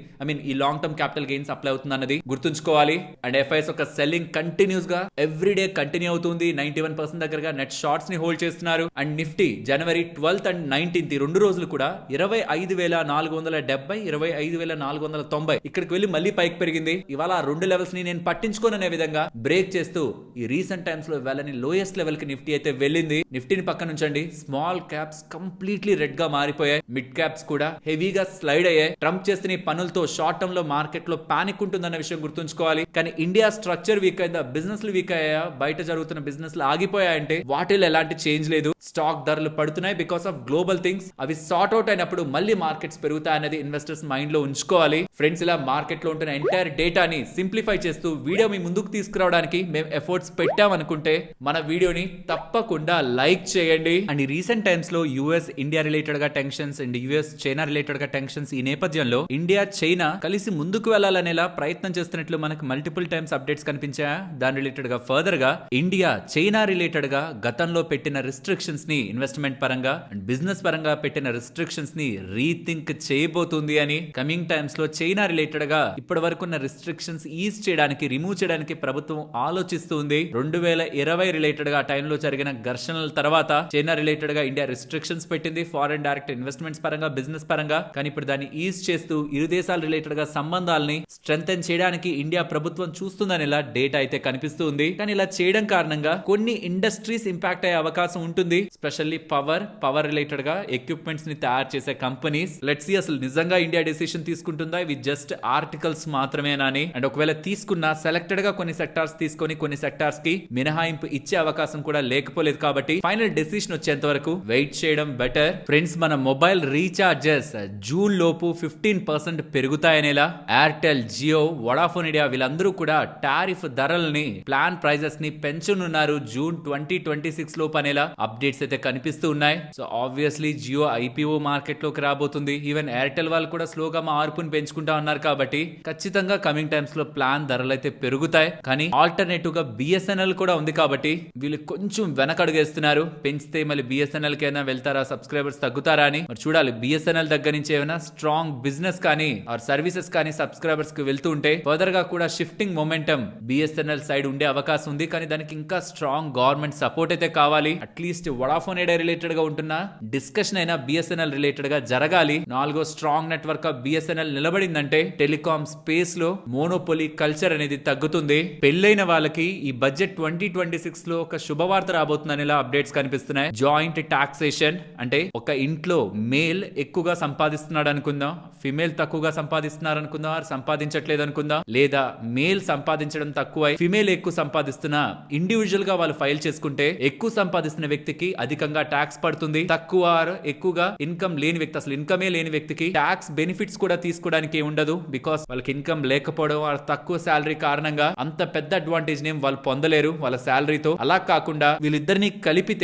ఈ long term capital gains apply అవుతుంది అన్నది గుర్తుంచుకోవాలి. అండ్ FIS ఒక సెల్లింగ్ కంటిన్యూస్ గా ఎవ్రీ డే కంటిన్యూ అవుతుంది. 91% దగ్గరగా నెట్ షార్ట్స్ ని హోల్డ్ చేస్తున్నారు. And Nifty January 12th and 19th 2 రోజులు కూడా 25,000 25,470, 25,490 ఇక్కడికి వెళ్ళి మళ్ళీ పైకి పెరిగింది. ఇవాళ ఆ రెండు లెవెల్స్ ని నేను పట్టించుకోననే విధంగా బ్రేక్ చేస్తూ ఈ రీసెంట్ టైమ్స్ లో వెళ్ళని లోయెస్ట్ లెవెల్ కి నిఫ్టీ అయితే వెళ్ళింది. నిఫ్టీని పక్కన ఉంచండి, స్మాల్ క్యాప్స్ కంప్లీట్లీ రెడ్ గా మారిపోయాయి, మిడ్ క్యాప్స్ కూడా హెవీగా స్లైడ్ అయ్యాయి. ట్రంప్ చేస్తున్న ఈ పనులతో షార్ట్ టర్మ్ లో మార్కెట్ లో పానిక్ ఉంటుందన్న విషయం గుర్తుంచుకోవాలి. కానీ ఇండియా స్ట్రక్చర్ వీక్ అయిందా, బిజినెస్ లు వీక్ అయ్యా, బయట జరుగుతున్న బిజినెస్ లు ఆగిపోయాయంటే వాటిలో ఎలాంటి చేంజ్ లేదు. స్టాక్ ధరలు పడుతున్నాయి బికాస్ ఆఫ్ గ్లోబల్ థింగ్స్. అవి సార్ట్ అవుట్ అయినప్పుడు మళ్ళీ మార్కెట్స్ పెరుగుతాయనేది ఇన్వెస్టర్స్ మైండ్ లో ఉంచుకోవాలి. ఫ్రెండ్స్, ఇలా మార్కెట్ లో ఉంటున్న ఎంటైర్ డేటాని సింప్లిఫై చేస్తూ వీడియో మీ ముందుకు తీసుకురావడానికి మేము ఎఫర్ట్స్ పెట్టామనుకుంటే మన వీడియోని తప్పకుండా లైక్ చేయండి. అండ్ ఈ రీసెంట్ టైమ్స్ లో యుఎస్ ఇండియా రిలేటెడ్ గా tensions and US China related గా టెన్షన్స్ ఈ నేపథ్యంలో ఇండియా చైనా కలిసి ముందుకు వెళ్లాలనేలా ప్రయత్నం చేస్తున్నట్లు మనకు మల్టిపుల్ టైమ్స్ అప్డేట్స్ కనిపించాయా. దాని రిలేటెడ్ గా ఫర్దర్ గా ఇండియా చైనా రిలేటెడ్ గా గతంలో పెట్టిన రిస్ట్రిక్షన్స్ ని ఇన్వెస్ట్మెంట్ పరంగా అండ్ బిజినెస్ పరంగా పెట్టిన రిస్ట్రిక్షన్స్ ని రీథింక్ చేయబోతుంది అని, కమింగ్ టైమ్స్ లో చైనా రిలేటెడ్ గా ఇప్పటి వరకు ఉన్న రిస్ట్రిక్షన్స్ ఈజ్ చేయడానికి, రిమూవ్ చేయడానికి ప్రభుత్వం ఆలోచిస్తుంది. 2020 రిలేటెడ్ గా టైంలో జరిగిన ఘర్షణల తర్వాత చైనా రిలేటెడ్ గా ఇండియా రిస్ట్రిక్షన్స్ పెట్టింది ఫారెన్ డైరెక్ట్ ఇన్వెస్ట్మెంట్స్ పరంగా, బిజినెస్ పరంగా. కానీ ఇప్పుడు దాన్ని ఈజ్ చేస్తూ ఇరు దేశాల రిలేటెడ్ గా సంబంధాలని స్ట్రెంథెన్ చేయడానికి ఇండియా ప్రభుత్వం చూస్తుందని ఇలా డేటా అయితే కనిపిస్తుంది. కానీ ఇలా చేయడం కారణంగా కొన్ని ఇండస్ట్రీస్ ఇంపాక్ట్ అయ్యే అవకాశం ఉంటుంది, స్పెషల్లీ పవర్ రిలేటెడ్ గా ఎక్విప్మెంట్స్ ని తయారు చేసే కంపెనీస్. లెట్స్ సీ అసలు నిజంగా ఇండియా డెసిషన్ తీసుకుంటుందా, ఇవి జస్ట్ ఆర్టికల్స్ మాత్రమేనాని. అండ్ ఒకవేళ తీసుకున్నా సెలెక్టెడ్ గా కొన్ని సెక్టార్స్ తీసుకొని కొన్ని సెక్టార్స్ కి మినహాయింపు ఇచ్చే అవకాశం కూడా లేకపోలేదు. కాబట్టి ఫైనల్ డెసిషన్ వచ్చేంత వరకు వెయిట్ చేయడం బెటర్. ఫ్రెండ్స్, మన మొబైల్ రీఛార్జెస్ జూన్ లోపు 15% పెరుగుతాయనేలా ఎయిర్టెల్, జియో, వడాఫోన్ ఐడియా వీళ్ళందరూ కూడా టారిఫ్ ధరల్ని, ప్లాన్ ప్రైజెస్ ని పెంచనున్నారు జూన్ 2026 లోపు అనేలా అప్డేట్స్ అయితే కనిపిస్తూ ఉన్నాయి. So obviously Jio IPO market లోకి రాబోతుంది. ఈవెన్ ఎయిర్టెల్ వాళ్ళు కూడా స్లోగా మార్పుని పెంచుకుంటా ఉన్నారు. కాబట్టి ఖచ్చితంగా కమింగ్ టైమ్స్ లో ప్లాన్ ధరలు అయితే పెరుగుతాయి. కానీ ఆల్టర్నేటివ్ గా బిఎస్ఎన్ఎల్ కూడా ఉంది కాబట్టి వీళ్ళు కొంచెం వెనకడుగేస్తున్నారు. పెంచితే మళ్ళీ బిఎస్ఎన్ఎల్ కి అయినా వెళ్తారా, సబ్స్క్రైబర్స్ తగ్గుతారా అని మరి చూడాలి. బిఎస్ఎన్ఎల్ దగ్గర నుంచి ఏమైనా స్ట్రాంగ్ బిజినెస్ కానీ ఆర్ సర్వీసెస్ కానీ సబ్స్క్రైబర్స్ కి వెళ్తూ ఉంటే ఫర్దర్ గా కూడా షిఫ్టింగ్ మొమెంటం బిఎస్ఎన్ఎల్ సైడ్ ఉండే అవకాశం ఉంది. కానీ దానికి ఇంకా స్ట్రాంగ్ గవర్నమెంట్ సపోర్ట్ అయితే కావాలి. అట్లీస్ట్ వడాఫోన్ ఐడియా రిలేటెడ్ గా ఉంటున్న డిస్కషన్ అయినా బిఎస్ఎన్ఎల్ రిలేటెడ్ గా జరగాలి. నాలుగో స్ట్రాంగ్ నెట్వర్క్ ఆఫ్ బిఎస్ఎన్ఎల్ నిలబడిందంటే టెలికాం స్పేస్ లో మోనోపోలీ కల్చర్ అనేది తగ్గుతుంది. పెళ్లైన వాళ్ళకి ఈ బడ్జెట్ 2026 లో ఒక శుభవార్త రాబోతుందని అప్డేట్స్ కనిపిస్తున్నాయి. జాయింట్ టాక్సేషన్ అంటే ఒక ఇంట్లో మేల్ ఎక్కువగా సంపాదిస్తున్నాడు అనుకుందాం, ఫిమేల్ తక్కువగా సంపాదిస్తున్నారు అనుకుందాం, సంపాదించట్లేదు అనుకుందాం, లేదా మేల్ సంపాదించడం తక్కువ ఫిమేల్ ఎక్కువ సంపాదిస్తున్నా ఇండివిజువల్ గా వాళ్ళు ఫైల్ చేసుకుంటే ఎక్కువ సంపాదిస్తున్న వ్యక్తికి అధికంగా ట్యాక్స్ పడుతుంది. తక్కువ ఎక్కువగా ఇన్కమ్ లేని వ్యక్తి, అసలు ఇన్కమే లేని వ్యక్తికి ట్యాక్స్ బెనిఫిట్స్ కూడా తీసుకోవడానికి ఉండదు. బికాస్ వాళ్ళకి ఇన్కమ్ లేకపోవడం, వాళ్ళ తక్కువ శాలరీ కారణంగా అంత పెద్ద అడ్వాంటేజ్ నేమ్ వాళ్ళు పొందలేరు వాళ్ళ శాలరీతో. అలా కాకుండా వీళ్ళిద్దరిని కలిపి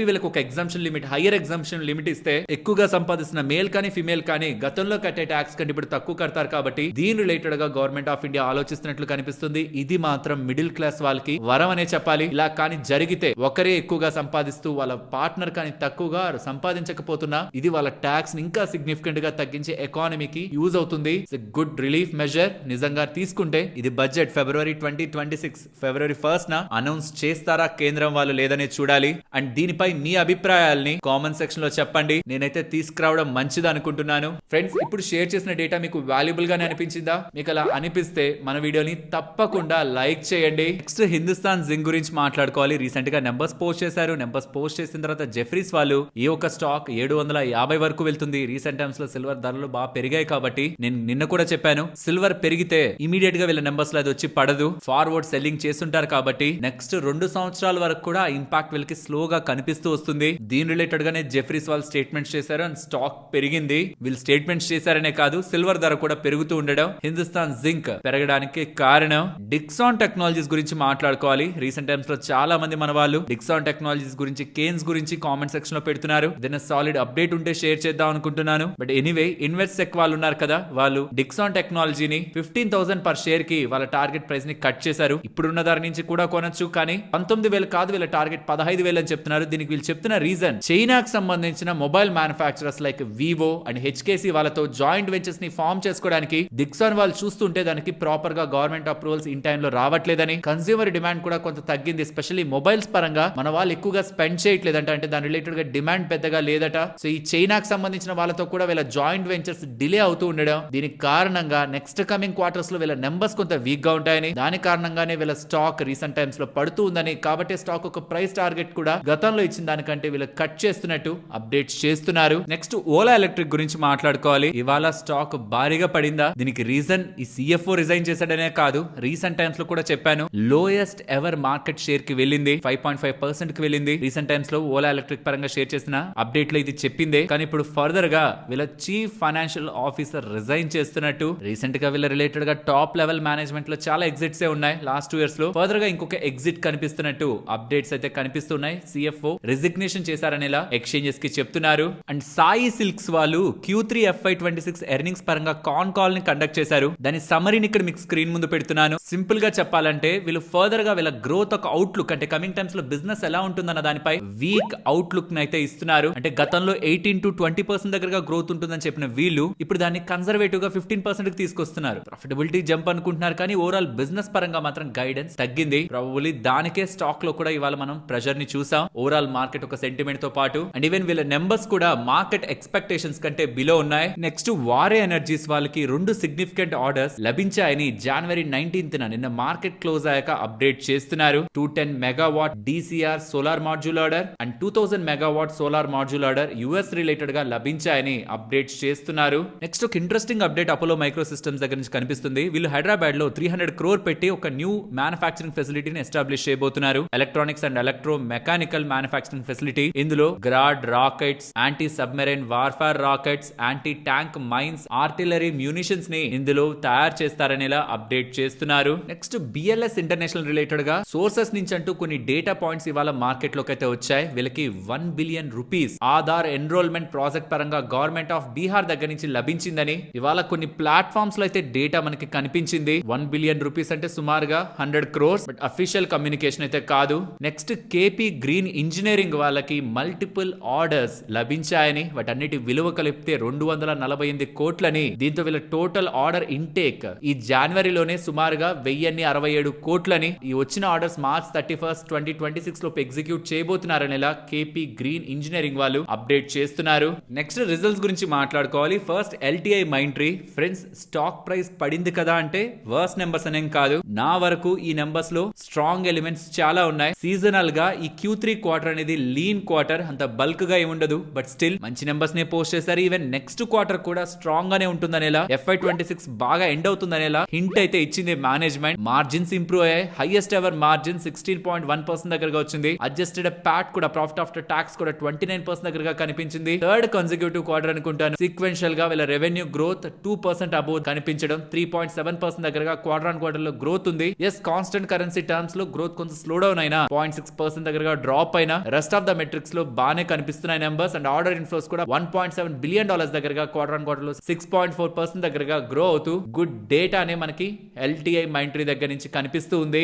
వీళ్ళకి ఒక exemption limit, hire exemption limit ఇస్తే ఎక్కువగా సంపాదిస్తున్న మేల్ కానీ ఫిమేల్ కానీ గతంలో కట్టే ట్యాక్స్ కంటే ఇప్పుడు తక్కువ కడతారు. కాబట్టి దీని రిలేటెడ్ గా గవర్నమెంట్ ఆఫ్ ఇండియా ఆలోచిస్తున్నట్లు కనిపిస్తుంది. ఇది మాత్రం మిడిల్ క్లాస్ వాళ్ళకి వరం అనే చెప్పాలి. ఇలా కానీ జరిగితే ఒకరే ఎక్కువగా సంపాదిస్తూ వాళ్ళ పార్ట్నర్ కానీ తక్కువగా సంపాదించకపోతున్నా ఇది వాళ్ళ ట్యాక్స్ ఇంకా సిగ్నిఫికెంట్ గా తగ్గించే ఎకానమీకి యూజ్ అవుతుంది. గుడ్ రిలీఫ్ మెజర్ నిజంగా తీసుకుంటే ఇది బడ్జెట్ ఫిబ్రవరి 2026 ఫిబ్రవరి 1st అనౌన్స్ చేస్తారా కేంద్రం వాళ్ళు లేదనే చూడాలి. అండ్ దీనిపై మీ అభిప్రాయాల్ని కామెంట్ సెక్షన్ లో చెప్పండి. నేనైతే తీసుకురావడం మంచిది అనుకుంటున్నాను. ఫ్రెండ్స్, ఇప్పుడు షేర్ చేసిన డేటా మీకు వాల్యుబుల్ గానే అనిపించిందా? మీకు అలా అనిపిస్తే మన వీడియోని తప్పకుండా లైక్ చేయండి. నెక్స్ట్ హిందుస్థాన్ జింక్ గురించి మాట్లాడుకోవాలి. రీసెంట్ గా నెంబర్స్ పోస్ట్ చేశారు. నెంబర్స్ పోస్ట్ చేసిన తర్వాత జెఫ్రీస్ వాళ్ళు ఈ ఒక స్టాక్ 750 వరకు వెళ్తుంది. రీసెంట్ టైమ్స్ లో సిల్వర్ ధరలు బాగా పెరిగాయి కాబట్టి నేను నిన్న కూడా చెప్పాను, సిల్వర్ పెరిగితే ఇమీడియట్ గా వీళ్ళ నెంబర్స్ లో అది వచ్చి పడదు. ఫార్వర్డ్ సెల్లింగ్ చేస్తుంటారు కాబట్టి నెక్స్ట్ 2 సంవత్సరాల వరకు కూడా ఇంపాక్ట్ వీళ్ళకి స్లోగా కనిపిస్తూ వస్తుంది. దీని రిలేటెడ్ గానే జెఫ్రీస్ వాళ్ళు స్టేట్మెంట్స్ చేశారు అండ్ స్టాక్ పెరిగింది. వీళ్ళు స్టేట్మెంట్స్ చేశారనే కాదు, సిల్వర్ ధర కూడా పెరుగుతూ ఉండడం హిందుస్థాన్ జింక్ పెరగడానికి కారణం. డిక్సాన్ టెక్నాలజీస్ గురించి మాట్లాడుకోవాలి. రీసెంట్ టైమ్స్ లో చాలా మంది మన వాళ్ళు డిక్సాన్ టెక్నాలజీస్ గురించి, కేన్స్ గురించి కామెంట్ సెక్షన్ లో పెడుతున్నారు. ఏదైనా సాలిడ్ అప్డేట్ ఉంటే షేర్ చేద్దాం అనుకుంటున్నాను. బట్ ఎనీవే, ఇన్వెస్ట్సెక్ వాళ్ళు ఉన్నారు కదా, వాళ్ళు డిక్సాన్ టెక్నాలజీని 15,000 పర్ షేర్ కి వాళ్ళ టార్గెట్ ప్రైస్ ని కట్ చేశారు. ఇప్పుడున్న ధర నుంచి కూడా కొనొచ్చు, కానీ 19,000 కాదు, వీళ్ళ టార్గెట్ 15,000 అని చెప్తున్నారు. దీనికి వీళ్ళు చెప్తున్న రీజన్, చైనాకి సంబంధించిన mobile manufacturers like Vivo and HKC వాళ్ళతో జాయింట్ వెంచర్స్ ని ఫార్మ్ చేసుకోవడానికి డిక్సాన్ వాళ్ళు చూస్తుంటే దానికి ప్రాపర్ గా గవర్నమెంట్ అప్రూవల్స్ ఇన్ టైమ్ లో రావట్లేదని, కన్స్యూమర్ డిమాండ్ కూడా కొంత తగ్గింది. ఎస్పెషల్లీ మొబైల్స్ పరంగా మన వాళ్ళు ఎక్కువగా స్పెండ్ చేయట్లేదంట, అంటే దాని రిలేటెడ్ గా డిమాండ్ పెద్దగా లేదట. సో ఈ చైనాకి సంబంధించిన వాళ్ళతో కూడా కూడా వీళ్ళ జాయింట్ వెంచర్స్ డిలే అవుతూ ఉండడం, దీనికి కారణంగా నెక్స్ట్ కమింగ్ క్వార్టర్స్ లో వీళ్ళ నెంబర్స్ కొంత వీక్ గా ఉంటాయని, దాని కారణంగానే వీళ్ళ స్టాక్ రీసెంట్ టైమ్స్ లో పడుతూ ఉందని, కాబట్టి స్టాక్ ఒక ప్రైస్ టార్గెట్ కూడా గతంలో ఇచ్చిన దానికంటే వీళ్ళు కట్ చేస్తున్నట్టు అప్డేట్స్ చేస్తున్నారు. నెక్స్ట్ ఓలా ఎలక్ట్రిక్ గురించి మాట్లాడుకోవాలి. ఇవాళ స్టాక్ భారీగా పడిందా? దీనికి రీజన్ ఈ సిఎఫ్ఓ రిజైన్ చేశాడనే కాదు, రీసెంట్ టైమ్స్ లో కూడా చెప్పాను, లోయెస్ట్ ఎవర్ మార్కెట్ షేర్ కి వెళ్ళింది, 5.5% కి వెళ్ళింది. రీసెంట్ టైమ్స్ లో ఓలా ఎలక్ట్రిక్ పరంగా షేర్ చేసిన అప్డేట్ లో ఇది చెప్పిందే. కానీ ఇప్పుడు ఫర్దర్ గా వీళ్ళ చీఫ్ ఫైనాన్షియల్ ఆఫీసర్ రిజైన్ చేస్తున్నట్టు, రీసెంట్ గా వీళ్ళ రిలేటెడ్ గా టాప్ లెవెల్ మేనేజ్మెంట్ లో చాలా ఎగ్జిట్స్ ఉన్నాయి లాస్ట్ 2 years లో. ఫర్దర్ గా ఇంకొక ఎగ్జిట్ కనిపిస్తున్నట్టు అప్డేట్స్ అయితే కనిపిస్తున్నాయి. సిఎఫ్ఓ రిజిగ్నేషన్ చేశారనేలా ఎక్స్చేంజెస్ కి చెప్తున్నారు. అండ్ సాయి సిల్క్స్ వాళ్ళు Q3 FY26 ఎర్నింగ్స్ పరంగా కాన్ కాల్ ని కండక్ట్ చేశారు. దాని సమరీని ఇక్కడ మీకు స్క్రీన్ ముందు పెడుతున్నాను. సింపుల్ గా చెప్పాలంటే వీళ్ళు ఫర్దర్ గా వీళ్ళ గ్రోత్ ఒక అవుట్లుక్, అంటే కమింగ్ టైమ్స్ లో బిజినెస్ ఎలా ఉంటుందన్న దానిపై వీక్ అవుట్లుక్ ని అయితే ఇస్తున్నారు. అంటే గతంలో 18 to 20% దగ్గరగా గ్రోత్ ఉంటుందని చెప్పిన వీళ్ళు ఇప్పుడు దాన్ని కన్సర్వేటివ్ గా 15% కి తీసుకొస్తున్నారు. ప్రాఫిటబిలిటీ జంప్ అనుకుంటున్నారు, కానీ ఓవరాల్ బిజినెస్ పరంగా మాత్రం గైడెన్స్ తగ్గింది. ప్రాబబ్లీ దానికే స్టాక్ లో కూడా ఇవాళ మనం ప్రెషర్ ని చూసాం, ఓవరాల్ మార్కెట్ ఒక సెంటిమెంట్ తో పాటు. అండ్ ఈవెన్ వీళ్ళ నెంబర్స్ కూడా మార్కెట్ ఎక్స్పెక్టేషన్స్ కంటే బిలో ఉన్నాయి. నెక్స్ట్ వారే ఎనర్జీస్ వాళ్ళకి 2 సిగ్నిఫికెంట్ ఆర్డర్స్ లభించాయని January 19th నిన్న మార్కెట్ క్లోజ్ అయ్యాక అప్డేట్ చేస్తున్నారు. 210 megawatt DCR solar module order and 2000 megawatt solar module order US related గా లభించాయని అప్డేట్ చేస్తున్నారు. నెక్స్ట్ ఒక interesting update Apollo micro systems దగ్గర నుంచి కనిపిస్తుంది. వీళ్ళు హైదరాబాద్ లో 300 crore పెట్టి ఒక న్యూ మ్యానుఫాక్చరింగ్ ఫెసిలిటీని ఎస్టాబ్లిష్ చేయబోతున్నారు. Electronics and electro mechanical manufacturing facility. ఇందులో Grad rockets, anti submarine warfare rockets, anti tank mines, artillery munitions ని ఇందులో తయారు చేస్తారనేలా అప్డేట్ చేస్తున్నారు. నెక్స్ట్ BLS ఇంటర్నేషనల్ రిలేటెడ్ గా సోర్సెస్ నుంచి అంటూ కొన్ని డేటా పాయింట్స్ ఇవాళ మార్కెట్ లోకి అయితే వచ్చాయి. వీళ్ళకి 1 billion rupees Aadhaar enrolment project పరంగా గవర్నమెంట్ ఆఫ్ బీహార్ దగ్గర నుంచి లభించిందని ఇవాళ కొన్ని ప్లాట్ఫామ్స్ లో అయితే డేటా మనకి కనిపించింది. 1 billion rupees అంటే సుమారుగా 100 crores, బట్ అఫీషియల్ కమ్యూనికేషన్ అయితే కాదు. నెక్స్ట్ KP గ్రీన్ ఇంజనీరింగ్ వాళ్ళకి మల్టిపుల్ ఆర్డర్స్ లభించాయని, వాటన్నిటి విలువ కలిపితే 248 కోట్లని. దీంతో వీళ్ళ టోటల్ ఆర్డర్ ఇంటేక్ ఈ జనవరిలోనే సుమారుగా 1067 కోట్లని. ఈ వచ్చిన ఆర్డర్స్ March 31st, 2026 లోపు ఎగ్జిక్యూట్ చేయబోతున్నారనేలా KP గ్రీన్ ఇంజనీరింగ్ వాళ్ళు అప్డేట్ చేస్తున్నారు. నెక్స్ట్ రిజల్ట్స్ గురించి మాట్లాడుకోవాలి. First LTI Mindtree. Friends, stock price పడింది కదా అంటే వర్స్ నెంబర్స్ అనేం కాదు. నా వరకు ఈ నెంబర్స్ లో స్ట్రాంగ్ ఎలిమెంట్స్ చాలా ఉన్నాయి. సీజనల్ గా ఈ Q3 క్వార్టర్ అనేది లీన్ క్వార్టర్, అంత బల్క్ గా ఏముండదు, బట్ స్టిల్ మంచి నెంబర్స్ నే పోస్ట్ చేశారు. ఈవెన్ నెక్స్ట్ క్వార్టర్ కూడా స్ట్రాంగ్ గానే ఉంటుందనేలా, FY26 బాగా ఎండ్ అవుతుందనేలా హింట్ అయితే ఇచ్చింది మేనేజ్మెంట్. మార్జిన్స్ ఇంప్రూవ్ అయ్యాయి. హైయెస్ట్ ఎవర్ మార్జిన్ 16.1% దగ్గరగా వచ్చింది. అడ్జస్టెడ్ ప్యాట్ కూడా, ప్రాఫిట్ ఆఫ్టర్ టాక్స్ కూడా 29% దగ్గరగా కనిపించింది. థర్డ్ కన్సిక్యూటివ్ క్వార్టర్ అనుకుంటాను. సీక్వెన్షియల్ గా వీళ్ళ రెవెన్యూ గ్రోత్ 2% అబోవ్ కనిపించడం, 3.7% దగ్గరగా క్వార్టర్ ఆన్ క్వార్టర్ లో గ్రోత్ ఉంది. ఎస్, కాన్స్టెంట్ కరెన్సీ టర్మ్స్ లో గ్రోత్ కొంచెం స్లో డౌన్ అయినా 0.6% దగ్గరగా డ్రాప్ అయినా రెస్ట్ ఆఫ్ ద మెట్రిక్స్ లో బానే కనిపిస్తున్నాయి నెంబర్స్. అండ్ ఆర్డర్ ఇన్ఫ్లోస్ కూడా $1.7 billion దగ్గరగా క్వార్టర్ ఆన్ క్వార్టర్ లో 6.4% దగ్గరగా గ్రో అవుతూ గుడ్ డేటా అనే మనకి LTI మైంట్రీ దగ్గర నుంచి కనిపిస్తూ ఉంది.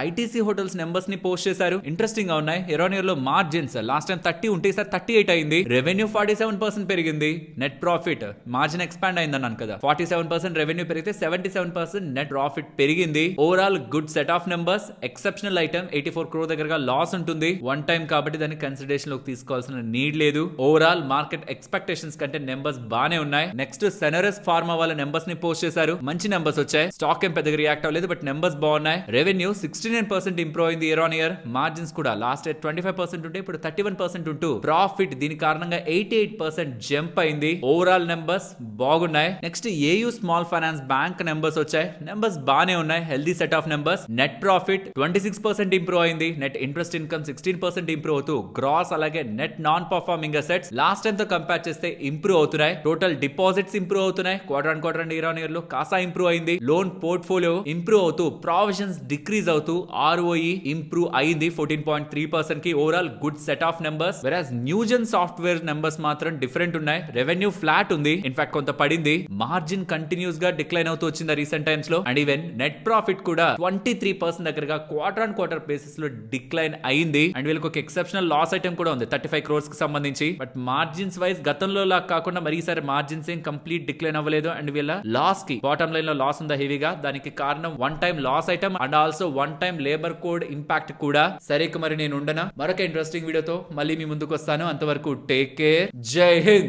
ITC హోటల్స్ నెంబర్స్ ని పోస్ట్ చేశారు. ఇంట్రెస్టింగ్ గా ఉన్నాయి. ఇయర్ లో మార్జిన్స్ లాస్ట్ టైం 30 ఉంటే ఈసారి 38 అయింది. రెవెన్యూ 47% పెరిగింది. నెట్ ప్రాఫిట్ మార్జిన్ ఎక్స్పాండ్ అయింది అన్నాను కదా, 47% రెవెన్యూ పెరిగితే 77% నెట్ ప్రాఫిట్ పెరిగింది. Overall good set of numbers. Exceptional item 84 crore దగ్గరగా లాస్ ఉంటుంది. వన్ టైం కాబట్టి దాన్ని కన్సిడరేషన్ లోకి తీసుకోవాల్సిన నీడ్ లేదు. ఓవరాల్ మార్కెట్ ఎక్స్పెక్టేషన్స్ కంటే నెంబర్స్ బానే ఉన్నాయి. నెక్స్ట్ సెనరస్ ఫార్మా వాళ్ళ నెంబర్స్ ని పోస్ట్ చేశారు. మంచి నెంబర్స్ వచ్చాయి. స్టాక్ ఏం పెద్దగా రియాక్ట్ అవ్వలేదు, బట్ నెంబర్స్ బాగున్నాయి. రెవెన్యూ 69% ఇంప్రూవ్ అయింది ఇయర్ ఆన్ ఇయర్. మార్జిన్స్ కూడా లాస్ట్ ఇయర్ 25% ఉంటే ఇప్పుడు 31% ఉంటూ ప్రాఫిట్ దీని కారణంగా 88% జంప్ అయింది. ఓవరాల్ నెంబర్స్ బాగున్నాయి. Next AU small finance bank numbers వచ్చాయి. నెంబర్స్ బానే ఉన్నాయి. Healthy set of numbers. Net profit 26% improve అయింది. నెట్ ఇంట్రెస్ట్ ఇన్కమ్ 16% ఇంప్రూవ్ అవుతూ గ్రాస్ అలాగే net non performing assets last time తో కంపేర్ చేస్తే ఇంప్రూవ్ అవుతున్నాయి. టోటల్ డిపాజిట్స్ ఇంప్రూవ్ అవుతున్నాయి. Quarter on quarter and year on year లో కాసా ఇంప్రూవ్ అయింది. Loan portfolio improve అవుతూ ప్రావిజన్స్ డిక్రీజ్ అవుతూ ROE ఇంప్రూవ్ అయింది 14.3% కి. Overall good set of numbers. Whereas Newgen software numbers మాత్రం డిఫరెంట్ ఉన్నాయి. రెవెన్యూ ఫ్లాట్ ఉంది, ఇన్ఫాక్ట్ కొంత పడింది. మార్జిన్ కంటిన్యూస్ గా డిక్లైన్ అవుతూ వచ్చింది రీసెంట్ టైమ్స్ లో. అండ్ ఈవెన్ నెట్ ప్రాఫిట్ కూడా 23% దగ్గరగా క్వార్టర్ ఆన్ క్వార్టర్ బేసిస్ లో డిక్లైన్ అయింది. అండ్ వీళ్ళకి ఒక ఎక్సెప్షనల్ లాస్ ఐటమ్ కూడా ఉంది 35 crores కి సంబంధించి. బట్ మార్జిన్స్ వైజ్ గతంలో లా కాకుండా మరి ఈసారి మార్జిన్స్ ఏం కంప్లీట్ డిక్లైన్ అవ్వలేదు. అండ్ వీళ్ళ లాస్ కి బాటమ్ లైన్ లో లాస్ ఉందా హెవీగా, దానికి కారణం one time loss item and also one time labour code impact కూడా. సరే మరి నేను ఉండనా, మరొక ఇంట్రెస్టింగ్ వీడియోతో మళ్ళీ మీ ముందుకు వస్తాను. అంతవరకు టేక్ కేర్. జై హింద్.